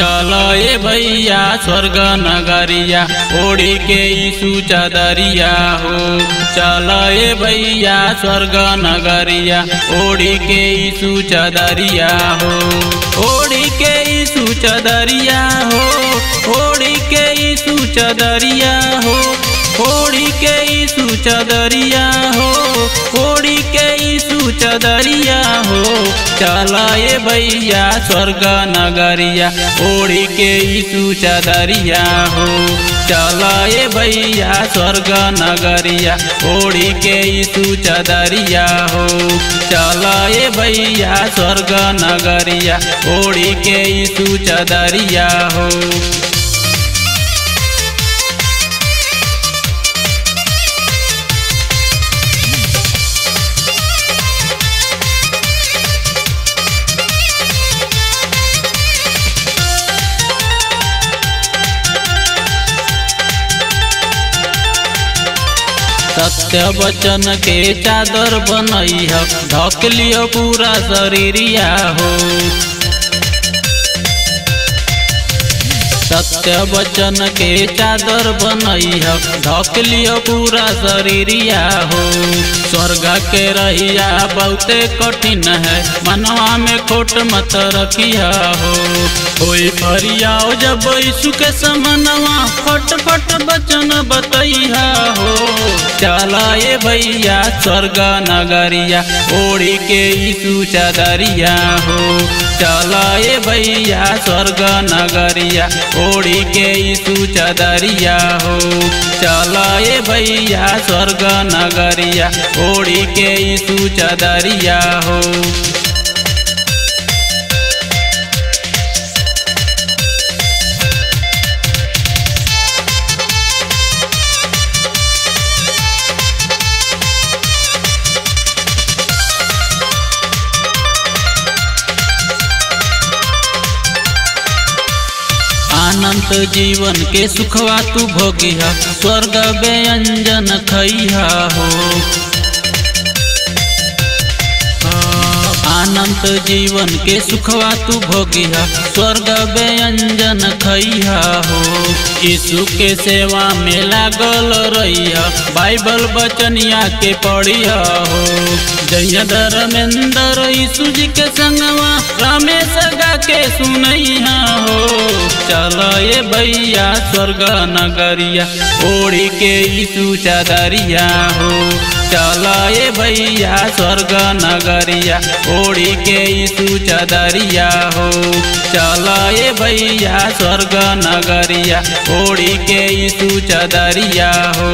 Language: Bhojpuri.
चल ए भैया स्वर्ग नगरिया ओढ़ी के यीशु चदरिया हो। चल ए भैया स्वर्ग नगरिया ओढ़ी के यीशु चदरिया हो। ओढ़ी के यीशु चदरिया हो। ओढ़ी के यीशु चदरिया हो। ओढ़ी के यीशु चदरिया हो। ओढ़ी के यीशु चदरिया हो। चल ए भैया स्वर्ग नगरिया ओढ़ी के यीशु चदरिया हो। चल ए भैया स्वर्ग नगरिया ओढ़ी के यीशु चदरिया हो। चल ए भैया स्वर्ग नगरिया ओढ़ी के यीशु चदरिया हो। सत्य वचन के चादर बनैह ढक लियो पूरा शरीरिया हो। सत्य वचन के चादर बनैह ढक लियो पूरा शरीरिया हो। स्वर्ग के रहिया बहुते कठिन है मनवा में खोट मत रखिया हो। कोई फरियाओ जब यीशु के समनवा फट फट वचन बतैहा हो। चल ए भैया स्वर्ग नगरिया ओढ़ी के यीशु चदरिया हो। चल ए भैया स्वर्ग नगरिया ओढ़ी के यीशु चदरिया हो। चल ए भैया स्वर्ग नगरिया ओढ़ी के यीशु चदरिया हो। अनंत जीवन के सुखवा तू भोगिहा स्वर्ग व्यंजन खइहा हो। अनंत जीवन के सुखवा तू भोगिहा स्वर्ग व्यंजन खइहा हो। यीशु के सेवा में लागल रहिहा बाइबल बचनिया के पढ़िहा हो। जय धर्मेंद्र यीशु जी के संगवा रमेश गा के सुनैहा हो। चल ए भैया स्वर्ग नगरिया ओढ़ी के यीशु चदरिया हो। चल ए भैया स्वर्ग नगरिया ओढ़ी के यीशु चदरिया हो। चल ए भैया स्वर्ग नगरिया ओढ़ी के यीशु चदरिया हो।